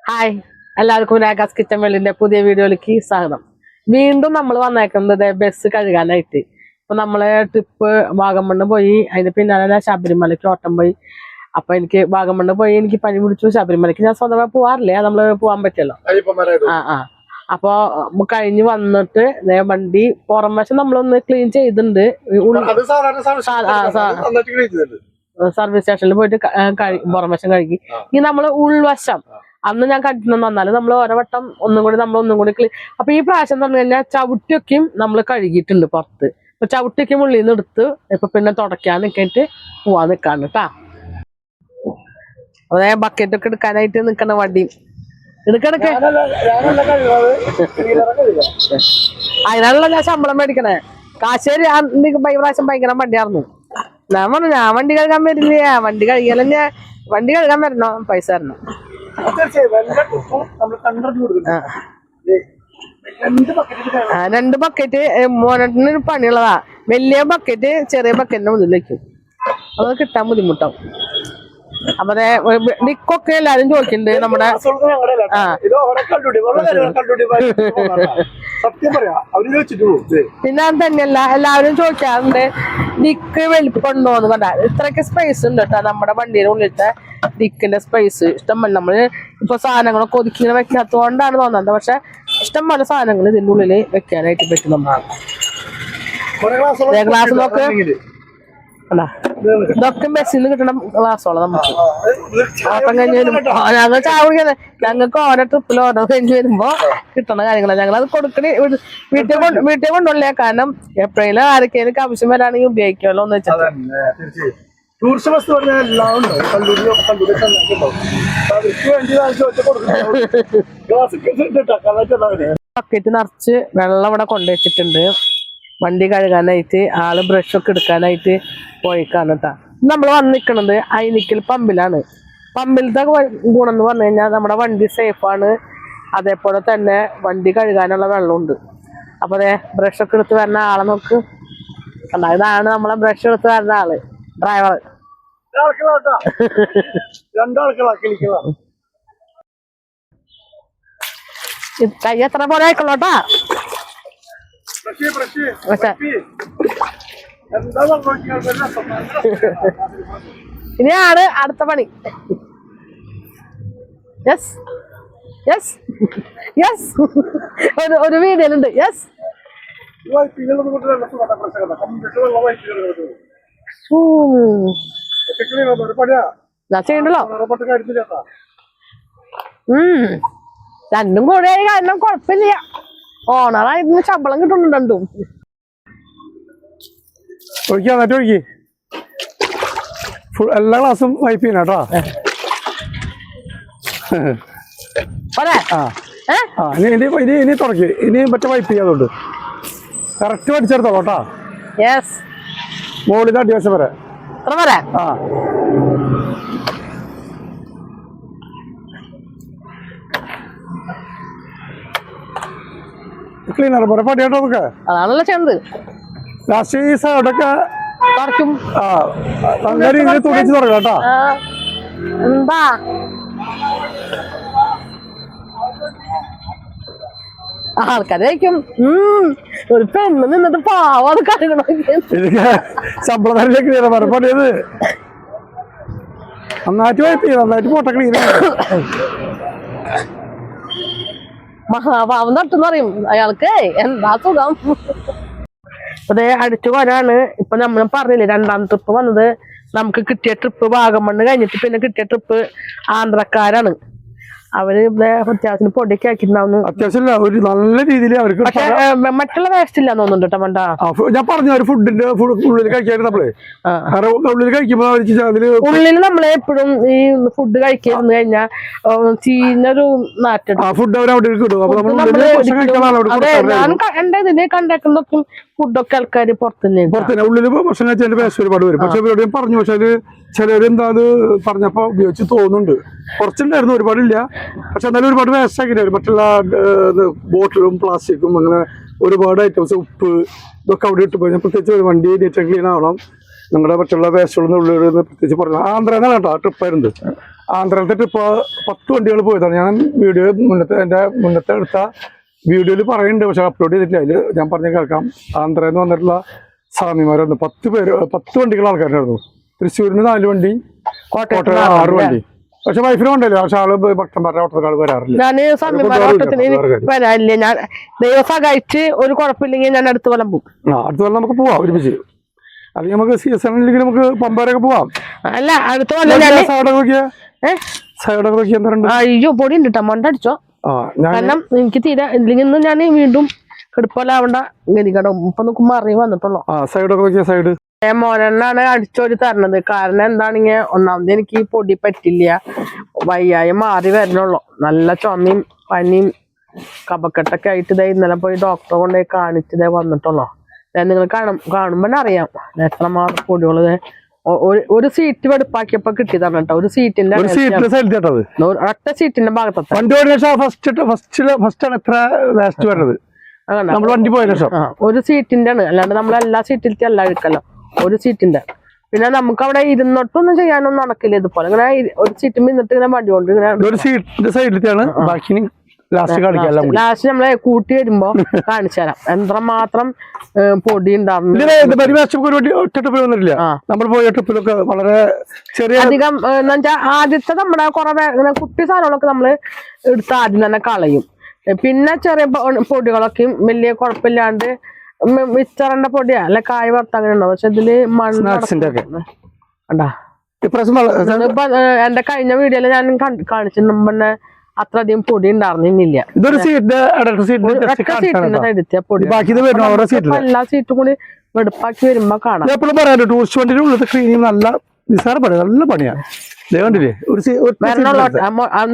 Hi എല്ലാവർക്കും ragas kitchen വെള്ളിന്റെ പുതിയ വീഡിയോയിലേക്ക് സ്വാഗതം. വീണ്ടും നമ്മൾ വന്നേക്കുന്നത് ബസ് കഴുകാനായിട്ട്. ഇപ്പൊ നമ്മള് ട്രിപ്പ് വാഗമണ്ണ് പോയി, അതിന് പിന്നാലെ ശബരിമലയ്ക്ക് ഓട്ടം പോയി. അപ്പൊ എനിക്ക് വാഗമണ്ണ് പോയി എനിക്ക് പനി പിടിച്ചു. ശബരിമലയ്ക്ക് ഞാൻ സ്വന്തമായി പോവാറില്ല, നമ്മള് പോവാൻ പറ്റിയല്ലോ. അപ്പൊ കഴിഞ്ഞ് വന്നിട്ട് വണ്ടി പുറം വശം നമ്മളൊന്ന് ക്ലീൻ ചെയ്തിട്ടുണ്ട്. സർവീസ് സ്റ്റേഷനിൽ പോയിട്ട് പുറം വശം കഴുകി. ഈ നമ്മള് ഉൾവശം അന്ന് ഞാൻ കണ്ടിട്ടുണ്ടെന്ന് വന്നാല് നമ്മൾ ഓരോ വട്ടം ഒന്നും കൂടി ക്ലീൻ. അപ്പൊ ഈ പ്രാവശ്യം പറഞ്ഞു കഴിഞ്ഞാൽ ചവിട്ടിയൊക്കെയും നമ്മൾ കഴുകിയിട്ടുണ്ട് പുറത്ത്. ഇപ്പൊ ചവിട്ടിയൊക്കെ ഉള്ളിൽ നിന്ന് എടുത്ത് ഇപ്പൊ പിന്നെ തുടയ്ക്കാൻ നിൽക്കിട്ട് പോവാൻ നിൽക്കാണ് കേട്ടാ. അതേ ബക്കറ്റൊക്കെ എടുക്കാനായിട്ട് നിക്കണ വണ്ടി എടുക്കണക്കെ അതിനാണല്ലോ ഞാൻ ശമ്പളം മേടിക്കണേ. കാശ്ശേരി ഈ പ്രാവശ്യം ഭയങ്കര വണ്ടിയായിരുന്നു. ഞാൻ പറഞ്ഞു ഞാൻ വണ്ടി കഴുകാൻ വരില്ല, വണ്ടി കഴുകിയാലന്നെ വണ്ടി കഴുകാൻ വരണോ, പൈസ തരണം. രണ്ട് ബക്കറ്റ് മോനട്ടിന് പണിയുള്ളതാ. വലിയ ബക്കറ്റ് ചെറിയ ബക്കറ്റിന്റെ മുന്നിൽ വെക്കും, അത് കിട്ടാൻ ബുദ്ധിമുട്ടാവും. അപ്പൊ നിക്കൊക്കെ എല്ലാരും ചോദിക്കുന്നുണ്ട് നമ്മുടെ പിന്നെ അത് തന്നെയല്ല എല്ലാവരും ചോദിക്കാറുണ്ട് ഡിക്ക് വലിപ്പുണ്ടോന്ന് കണ്ട. ഇത്രയൊക്കെ സ്പേസ് ഉണ്ട് കേട്ടോ നമ്മുടെ വണ്ടിയുടെ ഉള്ളിലത്തെ ഡിക്കിന്റെ സ്പേസ് ഇഷ്ടംപോലെ. നമ്മള് ഇപ്പൊ സാധനങ്ങളൊക്കെ ഒതുക്കി വെക്കാത്തത് കൊണ്ടാണ് തോന്നുന്നത്, പക്ഷെ ഇഷ്ടംപോലെ സാധനങ്ങൾ ഇതിന്റെ ഉള്ളില് വെക്കാനായിട്ട് പറ്റും. നമ്മളാണ് ഗ്ലാസ് നോക്ക്, ഇതൊക്കെ ബസ്സിൽ നിന്ന് കിട്ടണം ഗ്ലാസ്സോളം നമുക്ക്. ഓട്ടം കഴിഞ്ഞ് വരുമ്പോ ഞങ്ങൾ ചായ കുടിക്കുന്നത് ഞങ്ങൾക്ക് ഓരോ ട്രിപ്പിൽ ഓരോ കഴിഞ്ഞ് വരുമ്പോ കിട്ടണ കാര്യങ്ങളാണ്. ഞങ്ങൾ അത് കൊടുക്കണേ വീട്ടിൽ കൊണ്ടുള്ള, കാരണം എപ്പോഴേലും ആരൊക്കെയും ആവശ്യം വരാണെങ്കിൽ ഉപയോഗിക്കുമല്ലോ എന്ന് വെച്ചാൽ. ബക്കറ്റ് നിറച്ച് വെള്ളം ഇവിടെ കൊണ്ടുവച്ചിട്ടുണ്ട്. വണ്ടി കഴുകാനായിട്ട് ആള് ബ്രഷൊക്കെ എടുക്കാനായിട്ട് പോയിക്കാണ് കേട്ടാ. നമ്മൾ വന്നിക്കണത് ഐനിക്കൽ പമ്പിലാണ്. പമ്പിലത്തെ ഗുണം എന്ന് പറഞ്ഞു കഴിഞ്ഞാൽ നമ്മുടെ വണ്ടി സേഫാണ്, അതേപോലെ തന്നെ വണ്ടി കഴുകാനുള്ള വെള്ളമുണ്ട്. അപ്പൊ അതെ ബ്രഷൊക്കെ എടുത്ത് വരുന്ന ആളെ നോക്ക് കണ്ട, ഇതാണ് നമ്മളെ ബ്രഷ് എടുത്ത് വരുന്ന ആള്, ഡ്രൈവർ. കൈ എത്ര പോലെ ആയിക്കോളൂട്ടാ. ഇനിയാണ് അടുത്ത പണി. യെസ് യെസ് യെസ്, ഒരു വീഡിയോയിലുണ്ട്. യെസ് ചെയ്യണ്ടല്ലോ. രണ്ടും കൂടെ ആയി കാരണം കുഴപ്പമില്ല. ഓണറായിരുന്നു ശമ്പളം കിട്ടുന്നുണ്ടും. എല്ലാ ക്ലാസ്സും വൈപ്പ് ചെയ്യണം കേട്ടോ. ഇനി തുടക്കി, ഇനി മറ്റേ വൈപ്പ് ചെയ്യാതുണ്ട്. കറക്റ്റ് പഠിച്ചെടുത്തോളൂ കേട്ടോ. മോളിന്ന് അടിവശം വരെ. ക്ലീനർ പോലെ പടിയാട്ടോ നമുക്ക്. അതാണല്ലോ ചെന്ത് ലാസ്റ്റ് ഈ സൈഡൊക്കെ തുറക്കും. നല്ല രീതിയിൽ തുണിച്ച് തുടങ്ങാം കേട്ടോ. എന്താ ആൾക്കാരായിരിക്കും ഒരു പെണ്ണ് നിന്നിട്ട് പാവാത് കഴുകണ. ശമ്പളം തന്നെ ക്ലീനർ പോലെ പണിയത് നന്നായിട്ട് വൈപ്പ് ചെയ്യും, നന്നായിട്ട് പോട്ടെ ക്ലീനർ. മഹാപാവം തട്ടെന്ന് പറയും അയാൾക്ക്, എന്താ സുഖം. അതെ അടിച്ചു വരാണ്. ഇപ്പൊ നമ്മൾ പറഞ്ഞില്ലേ രണ്ടാം ട്രിപ്പ് വന്നത്. നമുക്ക് കിട്ടിയ ട്രിപ്പ് വാഗമണ്ണ് കഴിഞ്ഞിട്ട് പിന്നെ കിട്ടിയ ട്രിപ്പ് ആന്ധ്രക്കാരാണ്. അവര് ഇവിടെ അത്യാവശ്യം പൊടിയൊക്കെ ആക്കിയിട്ടുണ്ടാവുന്നു. അത്യാവശ്യം ഒരു നല്ല രീതിയിൽ അവർക്ക് മറ്റുള്ള വേസ്റ്റ് ഇല്ലാന്ന് തോന്നുന്നുണ്ട് കേട്ടോ. മണ്ട ഞാൻ പറഞ്ഞു ഫുഡിന്റെ ഉള്ളിൽ കഴിക്കാൻ നമ്മള് ഉള്ളിൽ കഴിക്കുമ്പോ ഉള്ളിൽ നമ്മളെ എപ്പോഴും ഈ ഫുഡ് കഴിക്കാന്ന് കഴിഞ്ഞാൽ ചീഞ്ഞൊരു നാറ്റം ഫുഡ് അവരവിടെ കിട്ടും. അതെ ഞാൻ എന്റെ ഇതിനെ കണ്ടേക്കുന്നതൊക്കെ ഫുഡൊക്കെ ആൾക്കാര് പുറത്തുതന്നെ ഉള്ളിൽ ഭക്ഷണം കഴിച്ചതിന്റെ വേസ്റ്റ് ഒരുപാട് വരും. പക്ഷെ ഇവരോട് പറഞ്ഞു, പക്ഷെ അത് ചിലരെന്താ അത് പറഞ്ഞപ്പോ ഉപയോഗിച്ച് തോന്നുന്നുണ്ട്. കുറച്ചുണ്ടായിരുന്നു, ഒരുപാടില്ല. പക്ഷെ എന്നാലും ഒരുപാട് വേസ്റ്റ് ആക്കിയിട്ട് മറ്റുള്ള ബോട്ടിലും പ്ലാസ്റ്റിക്കും അങ്ങനെ ഒരുപാട് ഐറ്റംസ്, ഉപ്പ് ഇതൊക്കെ അവിടെ ഇട്ട് പോയി. പ്രത്യേകിച്ച് വണ്ടി നീറ്റ് ക്ലീൻ ആവണം. നിങ്ങളുടെ മറ്റുള്ള വേസ്റ്റുകളൊന്നും ഉള്ളിൽ പ്രത്യേകിച്ച് പറഞ്ഞു. ആന്ധ്രന്നാണ് കേട്ടോ ട്രിപ്പായിരുന്നത്. ആന്ധ്രയിലത്തെ ട്രിപ്പ് 10 വണ്ടികൾ പോയതാണ്. ഞാൻ വീഡിയോ മുന്നത്തെ എടുത്ത വീഡിയോയിൽ പറയുന്നുണ്ട്, പക്ഷെ അപ്ലോഡ് ചെയ്തിട്ടില്ല. അതിൽ ഞാൻ പറഞ്ഞ കേൾക്കാം. ആന്ധ്രയിൽ നിന്ന് വന്നിട്ടുള്ള സ്വാമിമാരായിരുന്നു. 10 വണ്ടികൾ ആൾക്കാരായിരുന്നു. തൃശ്ശൂരിന് 4 വണ്ടി, കോട്ടയം 6 വണ്ടി. പക്ഷെ വൈഫിന് കൊണ്ടല്ലോ, പക്ഷെ ആള് ഭക്തന്മാരുടെ ഓട്ടക്കാൾ വരാറില്ല. ഞാന് സ്വാമിമാരോട്ടത്തിന് വരാനില്ല. ഞാൻ ദിവസം കഴിച്ച് ഒരു കുഴപ്പമില്ലെങ്കിൽ ഞാൻ അടുത്ത കൊല്ലം പോകും. അടുത്ത കൊല്ലം നമുക്ക് പോവാം ഒരുമിച്ച്. അല്ലെങ്കിൽ നമുക്ക് സീസണില്ലെങ്കിൽ നമുക്ക് പമ്പരൊക്കെ പോവാം. അല്ല അടുത്ത കൊല്ലം അയ്യോ പൊടി ഉണ്ട് കേട്ടോ, മണ്ടടിച്ചോ. കാരണം എനിക്ക് തീരെ ഇല്ലെങ്കിൽ ഞാൻ വീണ്ടും കെടുപ്പലാവണ്ട ഗതികടം. ഇപ്പൊ നോക്കുമ്പോ അറിവ് വന്നിട്ടുള്ളൂ. സൈഡ് മോനെണ്ണാണ് അടിച്ചോരി തരണത്. കാരണം എന്താണെങ്കിൽ ഒന്നാമത് എനിക്ക് ഈ പൊടി പറ്റില്ല, വയ്യായി മാറി വരണുള്ളൂ. നല്ല ചുമയും പനിയും കഫക്കെട്ടൊക്കെ ആയിട്ട് ഇതേ ഇന്നലെ പോയി ഡോക്ടറെ കൊണ്ടുപോയി കാണിച്ചതേ വന്നിട്ടുള്ളൂ. നിങ്ങൾ കാണുമ്പോ അറിയാം എത്രമാത്രം പൊടികള്. ഒരു സീറ്റ് വെടുപ്പാക്കിയപ്പോ കിട്ടി തന്നെ കേട്ടോ. ഒരു സീറ്റിന്റെ ഒറ്റ സീറ്റിന്റെ ഭാഗത്തെ ഒരു സീറ്റിന്റെ ആണ്, അല്ലാണ്ട് നമ്മളെല്ലാ സീറ്റിലത്തെ അല്ല എടുക്കല്ലോ, ഒരു സീറ്റിന്റെ. പിന്നെ നമുക്ക് അവിടെ ഇരുന്നിട്ടൊന്നും ചെയ്യാനൊന്നും നടക്കില്ല. ഇതുപോലെ ഇങ്ങനെ ഒരു സീറ്റ് നിന്നിട്ട് ഇങ്ങനെ വണ്ടി കൊണ്ട് ലാസ്റ്റ് നമ്മളെ കൂട്ടി വരുമ്പോ കാണിച്ചു തരാം എത്രമാത്രം പൊടി ഉണ്ടായിരുന്നു. അധികം എന്നുവെച്ചാ ആദ്യത്തെ നമ്മുടെ കുറെ കുട്ടി സാധനങ്ങളൊക്കെ നമ്മള് എടുത്ത് ആദ്യം തന്നെ കളയും. പിന്നെ ചെറിയ പൊടികളൊക്കെയും വലിയ കുഴപ്പമില്ലാണ്ട് മിച്ചറിന്റെ പൊടിയാ അല്ലെ കായ് വറുത്ത അങ്ങനെ ഉണ്ടാവും. പക്ഷെ ഇതില് മണ്ണാ എന്റെ കഴിഞ്ഞ വീഡിയോയില് ഞാൻ കാണിച്ചിട്ടുണ്ട്. പിന്നെ അത്ര അധികം പൊടി ഉണ്ടായിരുന്നില്ല. എല്ലാ സീറ്റും കൂടി വെടുപ്പാക്കി വരുമ്പോ കാണാം. ടൂറിസ്റ്റ് വണ്ടിയുടെ ഉള്ളത് ക്ലീനിങ് നല്ല നല്ല പണിയാണ്.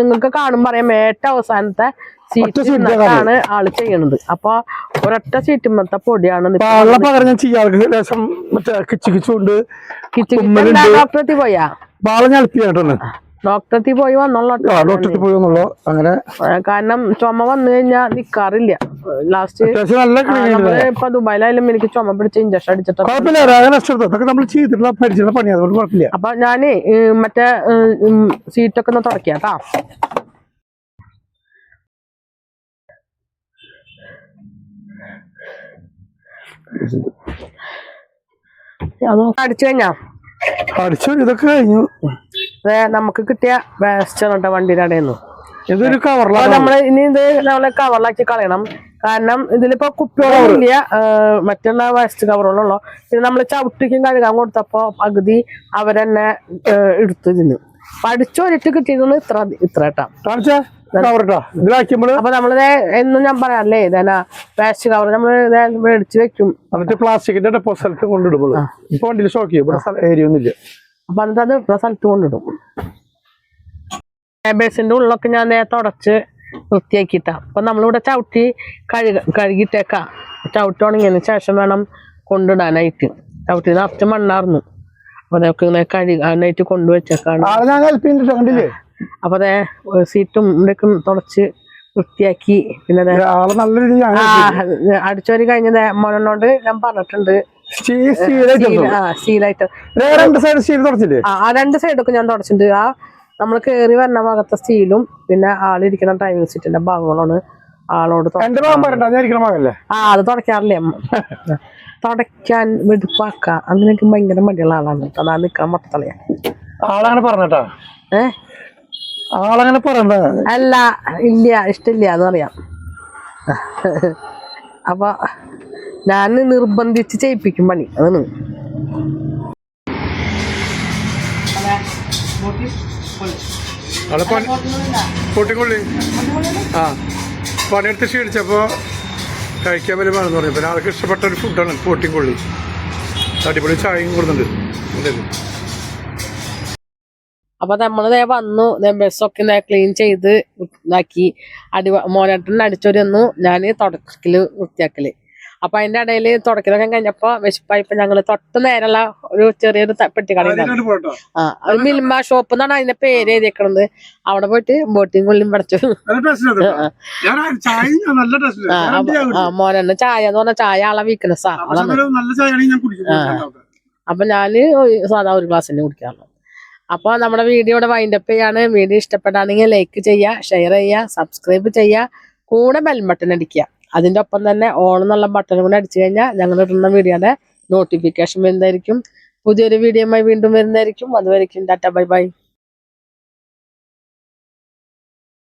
നിങ്ങൾക്ക് കാണുമ്പോ അറിയാം ഏറ്റവും അവസാനത്തെ സീറ്റാണ് ആള് ചെയ്യണത്. അപ്പൊ ഒരൊറ്റ സീറ്റുമ്പത്തെ പൊടിയാണ്. ഡോക്ടറെത്തി പോയാ ഡോക്ടറെത്തി പോയി വന്നോളൂ. അങ്ങനെ കാരണം ചുമ വന്നു കഴിഞ്ഞാൽ നിക്കാറില്ല. ലാസ്റ്റ് ഇപ്പൊ ദുബായിലായാലും എനിക്ക് ചുമ പിടിച്ച് ഇഞ്ചക്ഷൻ അടിച്ചിട്ട്. അപ്പൊ ഞാന് മറ്റേ സീറ്റൊക്കെ ഒന്ന് തുടക്കിയാട്ടാ. അടിച്ചു കഴിഞ്ഞാ ഇതൊക്കെ കഴിഞ്ഞു. നമുക്ക് കിട്ടിയ വേസ്റ്റ് കേട്ടോ വണ്ടിയുടെ ഇടയിന്ന്. ഇതൊരു നമ്മള് ഇനി ഇത് നമ്മളെ കവറിലാക്കി കളയണം. കാരണം ഇതിലിപ്പോ കുപ്പികളൊന്നുമില്ല, മറ്റുള്ള വേസ്റ്റ് കവറുകളുള്ളൂ. പിന്നെ നമ്മള് ചവിട്ടിക്കും കഴുകാൻ കൊടുത്തപ്പോ പകുതി അവരെന്നെ എടുത്തു തിന്നു. പഠിച്ചോരിട്ട് കിട്ടിയതൊന്നും ഇത്ര കേട്ടാ. അപ്പൊ നമ്മളിത് എന്നും ഞാൻ പറയാല്ലേ ഇതന്നെ വേസ്റ്റ് കവർ നമ്മള് മേടിച്ച് വെക്കും. പ്ലാസ്റ്റിക്കിന്റെ ഡെപ്പോ സ്ഥലത്ത് കൊണ്ടിടുമ്പോൾ ഇപ്പൊ വണ്ടിയിൽ ഷോക്ക് ചെയ്യും, ഏരിയ ഒന്നുമില്ല. അപ്പൊ എന്നിട്ട് അത് സ്ഥലത്ത് കൊണ്ടിടും. ബേസിന്റെ ഉള്ളൊക്കെ ഞാൻ തുടച്ച് വൃത്തിയാക്കിയിട്ടാ. അപ്പൊ നമ്മളിവിടെ ചവിട്ടി കഴുകിട്ടേക്കാം. ചവിട്ടി ഉണങ്ങിയതിന് ശേഷം വേണം കൊണ്ടിടാനായിട്ട്. ചവിട്ടി നിറച്ച് മണ്ണാർന്നു. അപ്പൊ അതൊക്കെ ഇങ്ങനെ കഴുകാനായിട്ട് കൊണ്ടുവച്ചേക്കാണ്. അപ്പൊ അതെ സീറ്റും ഇവിടേക്കും തുടച്ച് വൃത്തിയാക്കി. പിന്നെ അടിച്ചോരി കഴിഞ്ഞത് മോനോട് ഞാൻ പറഞ്ഞിട്ടുണ്ട് സ്റ്റീലായിട്ട് രണ്ട് സൈഡൊക്കെ ഞാൻ തുടച്ചിട്ടുണ്ട്. ആ നമ്മൾ കേറി വരുന്ന ഭാഗത്തെ സ്റ്റീലും പിന്നെ ആളിരിക്കുന്ന ഡ്രൈവിംഗ് സീറ്റിന്റെ ഭാഗങ്ങളാണ് ആളോട് അത് തുടയ്ക്കാറില്ലേ. തുടയ്ക്കാൻ വെടുപ്പാക്ക അങ്ങനെയൊക്കെ ഭയങ്കര മടിയുള്ള ആളാണ്. അതാ നിക്കാൻ മൊത്തത്തളയാ ആളങ്ങനെ പറഞ്ഞട്ടാ. ആളങ്ങനെ പറഞ്ഞ അല്ല ഇല്ല ഇഷ്ടമില്ല എന്ന് പറയാം. അപ്പൊ ഞാൻ നിർബന്ധിച്ച് ചെയ്യിപ്പിക്കും പണി. അതാണ് പൊട്ടിക്കൊള്ളി പണിയെടുത്ത് ക്ഷീണിച്ചപ്പോ കഴിക്കാൻ വലിയ വേണമെന്ന് പറഞ്ഞു. പിന്നെ ആൾക്ക് ഇഷ്ടപ്പെട്ട ഒരു ഫുഡാണ് പൊട്ടിക്കൊള്ളി. അടിപൊളി ചായയും കൊടുക്കുന്നുണ്ട്. അപ്പൊ നമ്മള് വന്നു ബസ്സൊക്കെ ക്ലീൻ ചെയ്ത് ഇതാക്കി. മോനേട്ടൻ അടിച്ചോരി വന്നു, ഞാന് തുടക്കല് വൃത്തിയാക്കല്. അപ്പൊ അതിന്റെ ഇടയില് തുടക്കലൊക്കെ കഴിഞ്ഞപ്പോ വിശപ്പായിപ്പോ ഞങ്ങള് തൊട്ട് നേരെയുള്ള ഒരു ചെറിയൊരു പെട്ടിക്കട മിൽമ ഷോപ്പ് എന്നാണ് അതിന്റെ പേര് എഴുതിയേക്കണത്. അവിടെ പോയിട്ട് ബോട്ടിങ് കൊള്ളിയും പഠിച്ചു. മോനെ ചായ എന്ന് പറഞ്ഞ ചായ ആളെ വീക്ക്നെസ്സാ. അപ്പൊ ഞാന് സാധാ ഒരു ഗ്ലാസ് തന്നെ കുടിക്കാറുള്ളൂ. അപ്പോൾ നമ്മുടെ വീഡിയോ ഇവിടെ വൈൻഡപ്പ് ചെയ്യാണ്. വീഡിയോ ഇഷ്ടപ്പെട്ടാണെങ്കിൽ ലൈക്ക് ചെയ്യുക, ഷെയർ ചെയ്യുക, സബ്സ്ക്രൈബ് ചെയ്യുക, കൂടെ ബെൽ ബട്ടൺ അടിക്കുക. അതിൻ്റെ ഒപ്പം തന്നെ ഓൺ എന്നുള്ള ബട്ടൺ കൂടെ അടിച്ചു കഴിഞ്ഞാൽ ഞങ്ങൾ ഇടുന്ന വീഡിയോയുടെ നോട്ടിഫിക്കേഷൻ വരുന്നതായിരിക്കും. പുതിയൊരു വീഡിയോയുമായി വീണ്ടും വരുന്നതായിരിക്കും. അതുവരെയ്ക്കും ടാറ്റ ബൈ ബൈ.